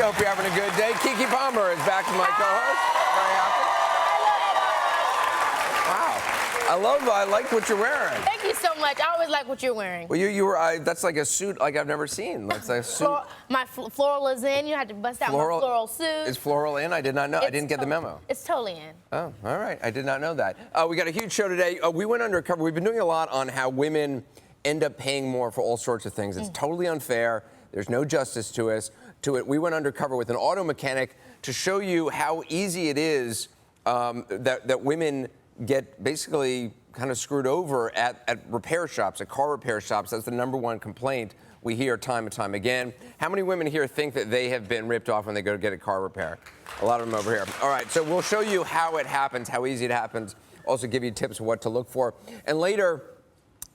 Hope you're having a good day. Keke Palmer is back as my co-host. Very happy. Wow. I like what you're wearing. Thank you so much. I always like what you're wearing. Well, you were, that's like a suit like I've never seen. That's a suit. My floral is in. You had to bust out my floral suit. Is floral in? I did not know. I didn't get the memo. It's totally in. Oh, all right. I did not know that. We got a huge show today. We went undercover. We've been doing a lot on how women end up paying more for all sorts of things. It's totally unfair. There's no justice to it. We went undercover with an auto mechanic to show you how easy it is that women get basically kind of screwed over at repair shops, at car repair shops. That's the #1 complaint we hear time and time again. How many women here think that they have been ripped off when they go to get a car repair? A lot of them over here. All right, so we'll show you how it happens, how easy it happens, also give you tips of what to look for. And later,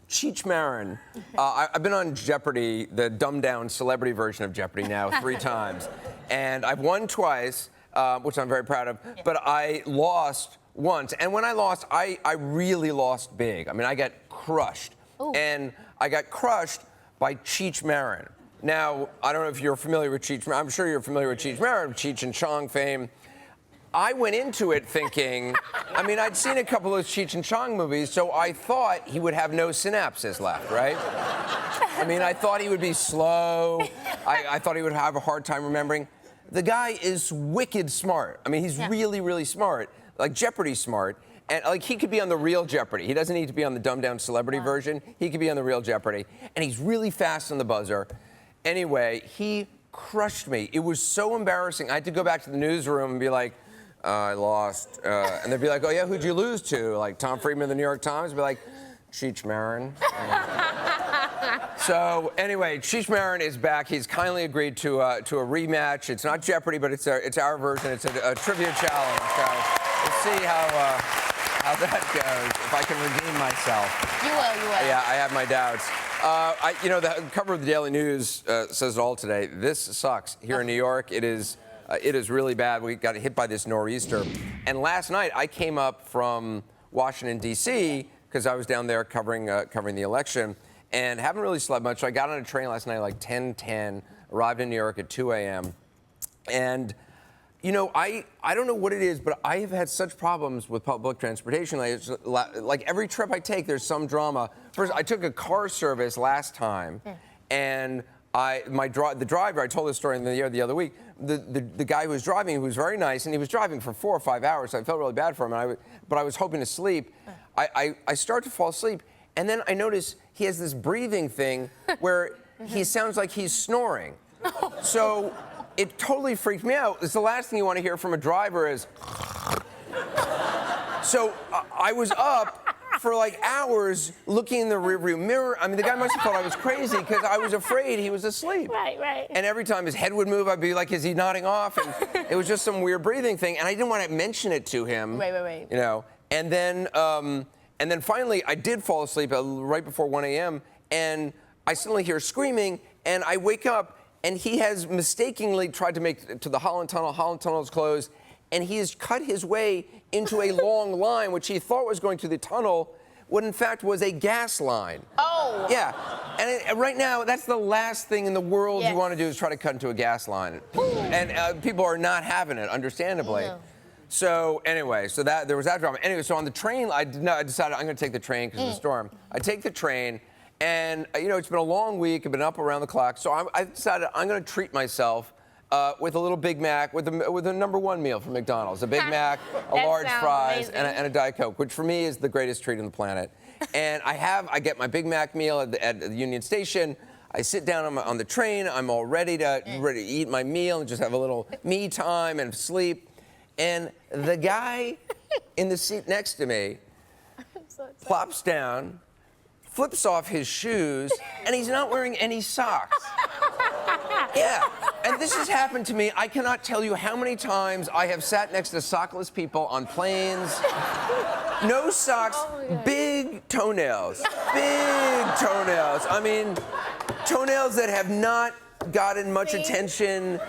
Cheech Marin. I've been on Jeopardy, the dumbed-down celebrity version of Jeopardy now 3 times. And I've won twice, which I'm very proud of, but I lost once. And when I lost, I really lost big. I mean, I got crushed. Ooh. And I got crushed by Cheech Marin. Now, I don't know if you're familiar with Cheech Marin. I'm sure you're familiar with Cheech Marin, Cheech and Chong fame. I went into it thinking, I mean, I'd seen a couple of those Cheech and Chong movies, so I thought he would have no synapses left, right? I mean, I thought he would be slow. I thought he would have a hard time remembering. The guy is wicked smart. I mean, he's really, really smart. Like Jeopardy smart. And like he could be on the real Jeopardy. He doesn't need to be on the dumbed-down celebrity version. He could be on the real Jeopardy. And he's really fast on the buzzer. Anyway, he crushed me. It was so embarrassing. I had to go back to the newsroom and be like, I lost. And they'd be like, oh, yeah, who'd you lose to? Like Tom Friedman of the New York Times? I'd be like, Cheech Marin. So anyway, Cheech Marin is back. He's kindly agreed to a rematch. It's not Jeopardy, but it's our version. It's a trivia challenge. So we'll see how that goes, if I can redeem myself. You will. Yeah, I have my doubts. The cover of the Daily News says it all today. This sucks. Here in New York, it is really bad. We got hit by this nor'easter. And last night, I came up from Washington, D.C., because I was down there covering the election, and haven't really slept much. So I got on a train last night at like 10:10, arrived in New York at 2 a.m. And, you know, I don't know what it is, but I have had such problems with public transportation. Like every trip I take, there's some drama. First, I took a car service last time, and the driver, I told this story in the other week, the guy who was driving, who was very nice, and he was driving for 4 or 5 hours, so I felt really bad for him, but I was hoping to sleep. I start to fall asleep, and then I notice he has this breathing thing where he sounds like he's snoring. So it totally freaked me out. It's the last thing you want to hear from a driver is... So I was up for like hours looking in the rearview mirror. I mean, the guy must have thought I was crazy because I was afraid he was asleep. Right. And every time his head would move, I'd be like, is he nodding off? And it was just some weird breathing thing. And I didn't want to mention it to him. Right. You know, and then finally I did fall asleep right before 1 a.m. and I suddenly hear screaming and I wake up and he has mistakenly tried to make it to the Holland Tunnel. Holland Tunnel is closed. And he has cut his way into a long line, which he thought was going to the tunnel, what in fact was a gas line. Oh. Yeah. And right now, that's the last thing in the world you want to do is try to cut into a gas line. And people are not having it, understandably. No. So anyway, there was that drama. Anyway, so on the train, I decided I'm going to take the train because of the storm. I take the train, and it's been a long week. I've been up around the clock. So I decided I'm going to treat myself with a little Big Mac, with a #1 meal from McDonald's. A Big Mac, a large fries, and a Diet Coke, which for me is the greatest treat on the planet. And I get my Big Mac meal at the Union Station. I sit down on the train. I'm all ready to eat my meal and just have a little me time and sleep. And the guy in the seat next to me plops down, flips off his shoes, and he's not wearing any socks. Yeah, and this has happened to me. I cannot tell you how many times I have sat next to sockless people on planes. No socks, big toenails. Big toenails. I mean, toenails that have not gotten much attention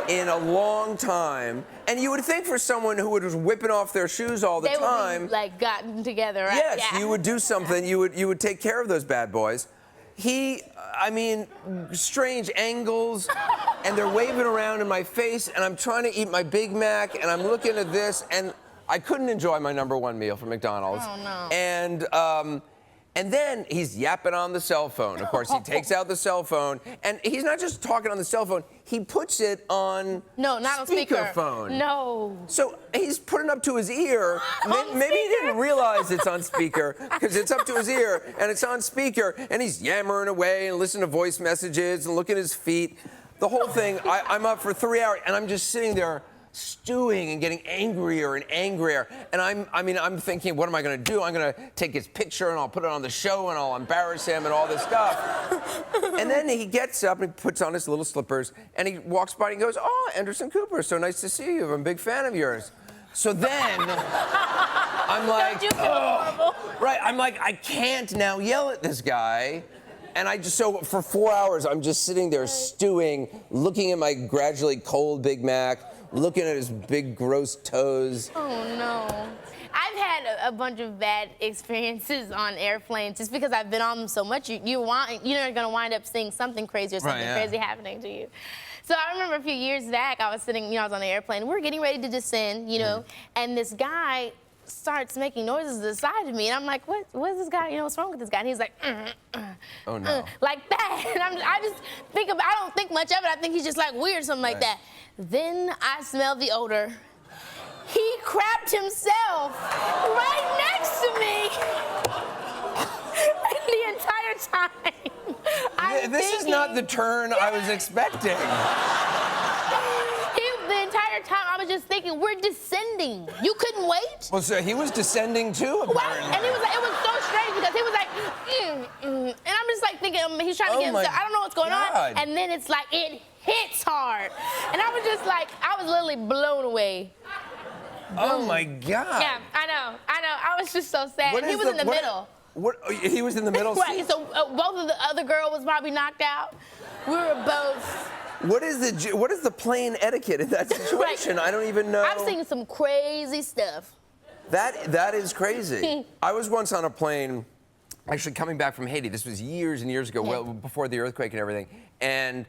in a long time. And you would think for someone who was whipping off their shoes all the time, would be, like, gotten together, right? Yes, you would do something. You would take care of those bad boys. I mean, strange angles. and they're waving around in my face, and I'm trying to eat my Big Mac, and I'm looking at this, and I couldn't enjoy my #1 meal from McDonald's. Oh, no. And then he's yapping on the cell phone. Of course, he takes out the cell phone, and he's not just talking on the cell phone, he puts it on No, not on speaker. speakerphone. No. So he's putting it up to his ear. Maybe he didn't realize it's on speaker, because it's up to his ear, and it's on speaker, and he's yammering away and listening to voice messages and looking at his feet. The whole thing, I'm up for 3 hours, and I'm just sitting there stewing and getting angrier and angrier. And I'm thinking, what am I going to do? I'm going to take his picture and I'll put it on the show and I'll embarrass him and all this stuff. And then he gets up and puts on his little slippers and he walks by and goes, "Oh, Anderson Cooper, so nice to see you. I'm a big fan of yours." So then I'm like, Don't you feel horrible? right, I'm like, I can't now yell at this guy. And so for 4 hours, I'm just sitting there stewing, looking at my gradually cold Big Mac, looking at his big, gross toes. Oh, no. I've had a bunch of bad experiences on airplanes just because I've been on them so much. You're going to wind up seeing something crazy or something crazy happening to you. So I remember a few years back, I was sitting, I was on the airplane. We were getting ready to descend, and this guy starts making noises to the side of me, and I'm like, what is this guy, what's wrong with this guy? And he's like, oh no. Like that. And I just think I don't think much of it. I think he's just like weird, something like that. Then I smell the odor. He crapped himself right next to me the entire time. This is not the turn I was expecting. The entire time I was just thinking, we're descending. You couldn't wait? Well, so he was descending too, apparently. Well, and it was so strange because he was like, and I'm just like thinking, he's trying to get himself, I don't know what's going on. And then it's like, it hits hard. And I was just like, I was literally blown away. Oh my God. Yeah, I know. I was just so sad. He was in the middle. He was in the middle? Right, so both of the other girl was probably knocked out. We were both. What is the plane etiquette in that situation? Right. I don't even know. I've seen some crazy stuff. That is crazy. I was once on a plane, actually coming back from Haiti. This was years and years ago, well before the earthquake and everything. And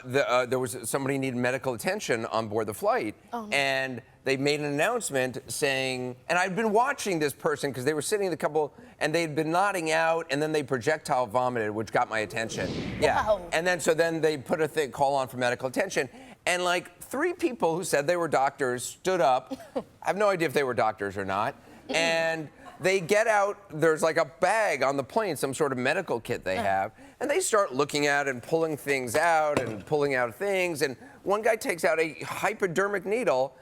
there was somebody needed medical attention on board the flight, and they made an announcement saying, and I'd been watching this person because they were sitting in the couple, and they'd been nodding out, and then they projectile vomited, which got my attention. Yeah. Wow. And then they put a call on for medical attention, and like 3 people who said they were doctors stood up. I have no idea if they were doctors or not, and they get out, there's like a bag on the plane, some sort of medical kit they have, and they start looking at and pulling things out and pulling out things, and one guy takes out a hypodermic needle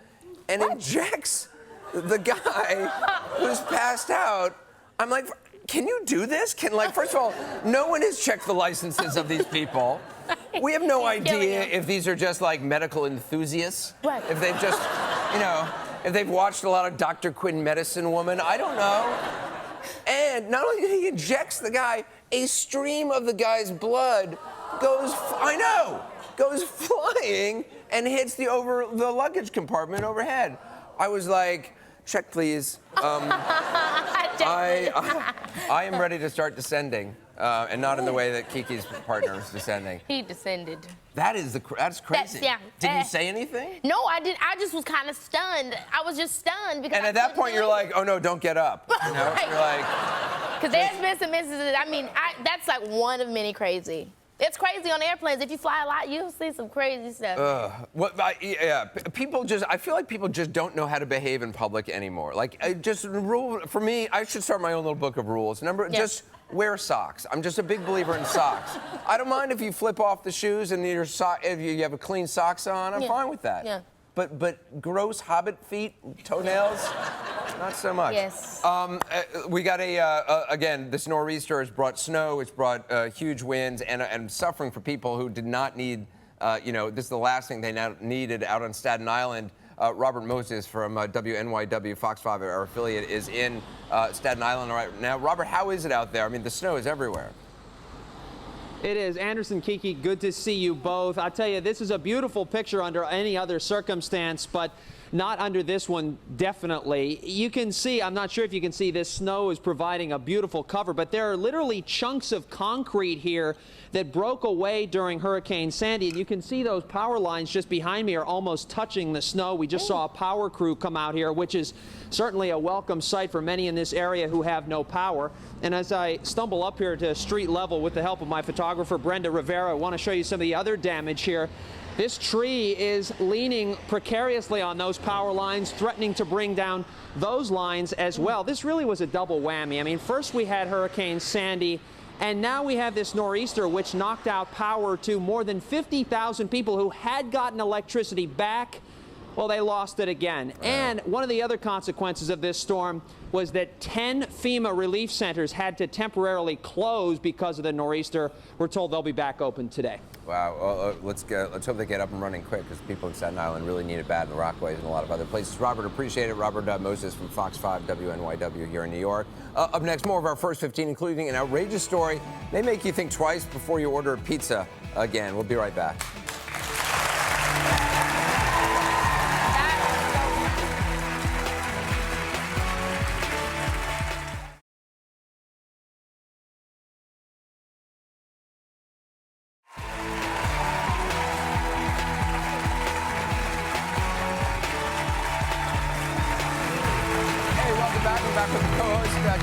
and injects the guy who's passed out. I'm like, can you do this? First of all, no one has checked the licenses of these people. We have no idea if these are just like medical enthusiasts. Right. If they've just, if they've watched a lot of Dr. Quinn Medicine Woman, I don't know. And not only did he injects the guy, a stream of the guy's blood goes flying and hits the luggage compartment overhead. I was like, check please. I am ready to start descending, and not in the way that Keke's partner is descending. He descended. That's crazy. Did you say anything? No, I didn't. I just was kind of stunned. I was just stunned because. And at that point, you're like, oh no, don't get up. You know? Right. You're like. Because there's been some instances. I mean, that's like one of many crazy. It's crazy on airplanes. If you fly a lot, you'll see some crazy stuff. I feel like people just don't know how to behave in public anymore. For me, I should start my own little book of rules. Just wear socks. I'm just a big believer in socks. I don't mind if you flip off the shoes and if you have a clean socks on. I'm fine with that. Yeah. But gross hobbit feet, toenails, not so much. Yes. We got again, this nor'easter has brought snow, it's brought huge winds and suffering for people who did not need, this is the last thing they now needed out on Staten Island. Robert Moses from WNYW, Fox 5, our affiliate, is in Staten Island right now. Robert, how is it out there? I mean, the snow is everywhere. It is. Anderson, Keke, good to see you both. I tell you, this is a beautiful picture under any other circumstance, but Not under this one, definitely. You can see, I'm not sure if you can see, this snow is providing a beautiful cover, but there are literally chunks of concrete here that broke away during Hurricane Sandy. And you can see those power lines just behind me are almost touching the snow. We just saw a power crew come out here, which is certainly a welcome sight for many in this area who have no power. And as I stumble up here to street level with the help of my photographer, Brenda Rivera, I want to show you some of the other damage here. This tree is leaning precariously on those power lines, threatening to bring down those lines as well. This really was a double whammy. I mean, first we had Hurricane Sandy, and now we have this nor'easter, which knocked out power to more than 50,000 people who had gotten electricity back. Well, they lost it again. And one of the other consequences of this storm was that 10 FEMA relief centers had to temporarily close because of the nor'easter. We're told they'll be back open today. Wow. Well, let's hope they get up and running quick, because people in Staten Island really need it bad in the Rockaways and a lot of other places. Robert, appreciate it. Robert Moses from Fox 5 WNYW here in New York. Up next, more of our first 15, including an outrageous story. They make you think twice before you order a pizza again. We'll be right back.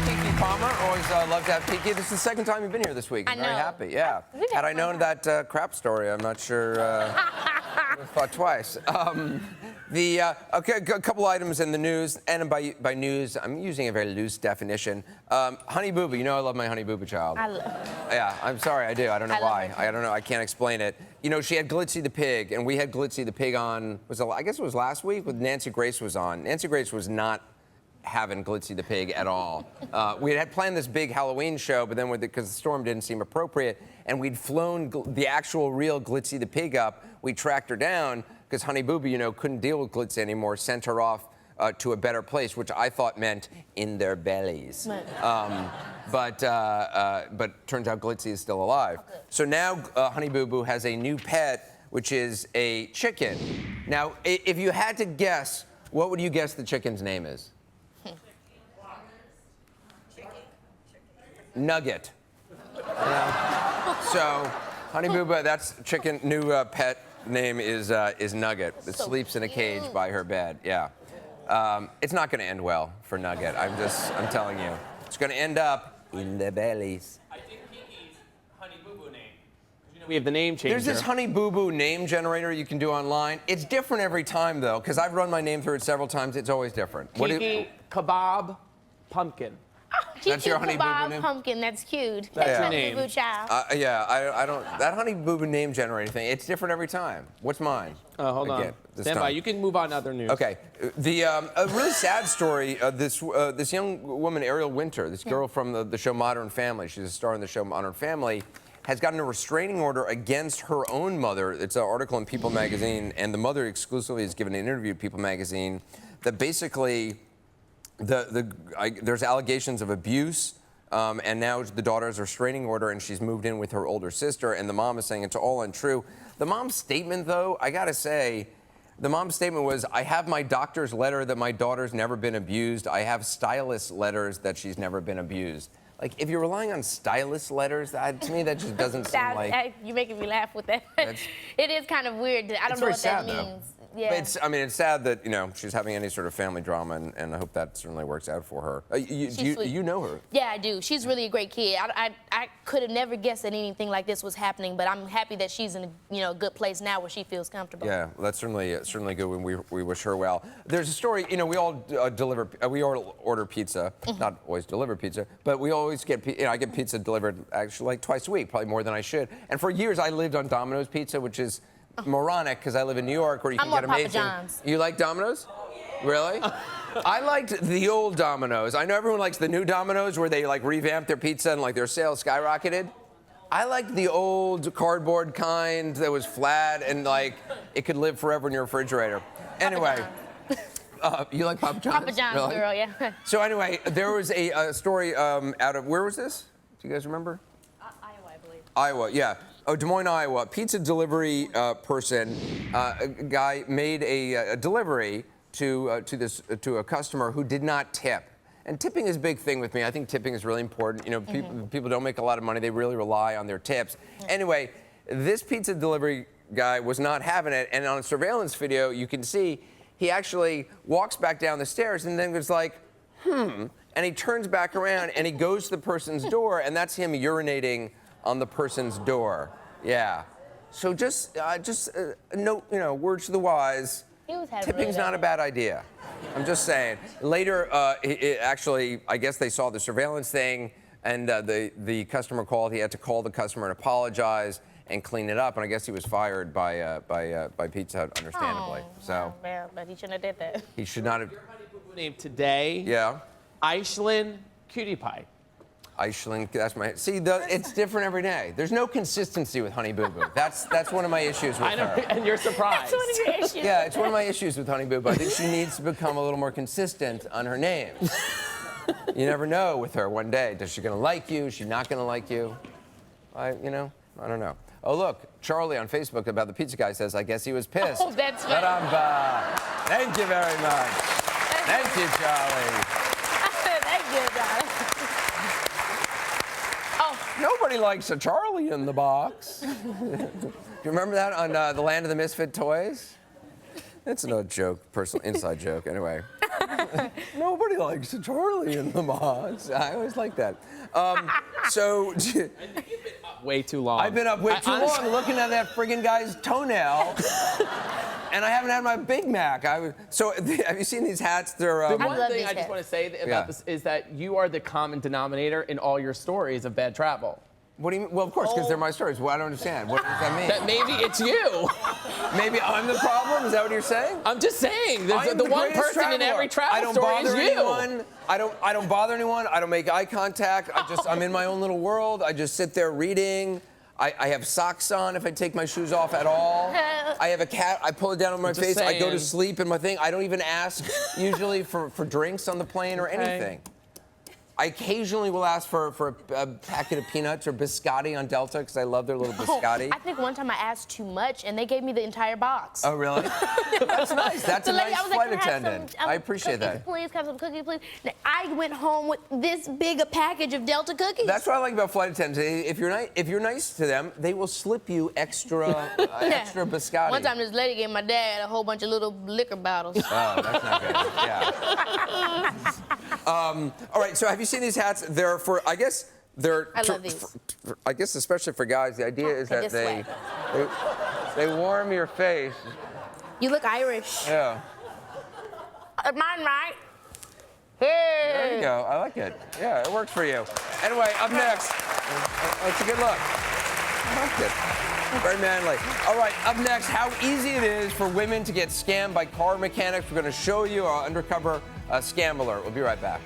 Keke Palmer. Always love to have Keke. This is the second time you've been here this week. I'm very happy. Yeah. Had I known that crap story, I'm not sure. I thought twice. Okay, a couple items in the news, and by news, I'm using a very loose definition. Honey Boo Boo, you know I love my Honey Boo Boo child. Yeah, I'm sorry, I do. I don't know why. I don't know. I can't explain it. You know, she had Glitzy the pig, and we had Glitzy the pig on. I guess it was last week with Nancy Grace was on. Nancy Grace was not having Glitzy the pig at all. We had planned this big Halloween show, but then because the storm didn't seem appropriate, and we'd flown the actual real Glitzy the pig up, we tracked her down because Honey Boo Boo, you know, couldn't deal with Glitzy anymore, sent her off to a better place, which I thought meant in their bellies. But turns out Glitzy is still alive. So now Honey Boo Boo has a new pet, which is a chicken. Now, if you had to guess, what would you guess the chicken's name is? Nugget. You know? So, Honey Boo Boo, that's chicken. New pet name is Nugget. It sleeps in a cage by her bed. Yeah. It's not going to end well for Nugget. I'm telling you, it's going to end up in the bellies. I think Keke's Honey Boo Boo name. You know, we have the name changer. There's this Honey Boo Boo name generator you can do online. It's different every time though, because I've run my name through it several times. It's always different. Keke Kebab Pumpkin. That's your Honey Boo Boo name? Pumpkin, that's cute. That's your Honey name. Boo Boo child. Yeah, I don't. That Honey Boo Boo name generator thing, it's different every time. What's mine? Hold on. Stand by. You can move on to other news. Okay. A really sad story. This young woman, Ariel Winter, this girl from the show Modern Family, she's a star in the show Modern Family, has gotten a restraining order against her own mother. It's an article in People magazine, and the mother exclusively has given an interview to People magazine that basically there's allegations of abuse. And now the daughter has a restraining order, and she's moved in with her older sister, and the mom is saying it's all untrue. The mom's statement, though, I gotta say, the mom's statement was, I have my doctor's letter that my daughter's never been abused. I have stylist letters that she's never been abused. Like, if you're relying on stylist letters, to me, that just doesn't seem like... You're making me laugh with that. It is kind of weird. I don't know what that means. Yeah. It's sad that, you know, she's having any sort of family drama, and I hope that certainly works out for her. You know her? Yeah, I do. She's really a great kid. I could have never guessed that anything like this was happening, but I'm happy that she's in a good place now where she feels comfortable. Yeah, well, that's certainly good when we wish her well. There's a story, you know, we all order pizza, not always deliver pizza, but we always get, I get pizza delivered actually like twice a week, probably more than I should. And for years I lived on Domino's Pizza, which is moronic because I live in New York where you can get amazing. Papa John's. You like Domino's? Really? I liked the old Domino's. I know everyone likes the new Domino's where they like revamped their pizza and like their sales skyrocketed. I liked the old cardboard kind that was flat and like it could live forever in your refrigerator. Anyway, you like Papa John's? Papa John's, really? girl, yeah. So anyway, there was a story out of, where was this? Do you guys remember? Iowa, I believe. Iowa, yeah. Oh, Des Moines, Iowa. Pizza delivery person, a guy made a delivery to a customer who did not tip. And tipping is a big thing with me. I think tipping is really important. You know, people don't make a lot of money. They really rely on their tips. Anyway, this pizza delivery guy was not having it. And on a surveillance video, you can see he actually walks back down the stairs and then was like, and he turns back around and he goes to the person's door, and that's him urinating on the person's door. Yeah. So just note, you know, words to the wise. Tipping's not a bad idea. I'm just saying. Later, actually, I guess they saw the surveillance thing, and the customer called. He had to call the customer and apologize and clean it up. And I guess he was fired by Pizza Hut, understandably. So. Man, but he shouldn't have did that. He should not have. Your honey boo boo name today. Yeah. Aishlin Cutie Pie. Aishlin, that's my. See, it's different every day. There's no consistency with Honey Boo Boo. That's one of my issues with I know, her. and you're surprised. That's one of your issues. Yeah, it's one of my issues with Honey Boo Boo. I think she needs to become a little more consistent on her names. You never know with her one day. Is she going to like you? Is she not going to like you? I don't know. Oh, look, Charlie on Facebook about the pizza guy says, I guess he was pissed. Oh, that's right. Ta-da. Thank you very much. Thank you, Charlie. Thank you, darling. Nobody likes a Charlie in the box. Do you remember that on the Land of the Misfit Toys? It's no joke, personal inside joke. Anyway, nobody likes a Charlie in the box. I always like that. So You've been up way too long. I've been up way too long looking at that friggin' guy's toenail. And I haven't had my Big Mac. So have you seen these hats? They're. The I one love thing these I just hats. want to say about this is that you are the common denominator in all your stories of bad travel. What do you mean? Well, of course, because they're my stories. Well, I don't understand. What does that mean? That maybe it's you. Maybe I'm the problem? Is that what you're saying? I'm just saying. I am The one greatest person in traveler. every travel I don't story bother is you. anyone. I don't bother anyone. I don't make eye contact. I'm in my own little world. I just sit there reading. I have socks on if I take my shoes off at all. I have a cat. I pull it down on my Just face. I go to saying. sleep in my thing. I don't even ask usually for drinks on the plane or anything. I occasionally will ask for a packet of peanuts or biscotti on Delta because I love their little biscotti. I think one time I asked too much, and they gave me the entire box. Oh, really? That's nice. That's The a lady, nice I was like, flight "Can I have attendant. some, I appreciate cookies, that. Please, have some cookies, please." Now, I went home with this big a package of Delta cookies. That's what I like about flight attendants. If you're nice to them, they will slip you extra extra biscotti. One time, this lady gave my dad a whole bunch of little liquor bottles. Oh, that's not good. Yeah. All right. So have you seen these hats? They're for. I guess they're. I love these. I guess especially for guys, the idea is that just they warm your face. You look Irish. Yeah. Mine, right? There you Hey. go. I like it. Yeah, it works for you. Anyway, up next. It's a good look. I like it. Very manly. All right, up next, how easy it is for women to get scammed by car mechanics. We're going to show you our undercover scam alert. We'll be right back.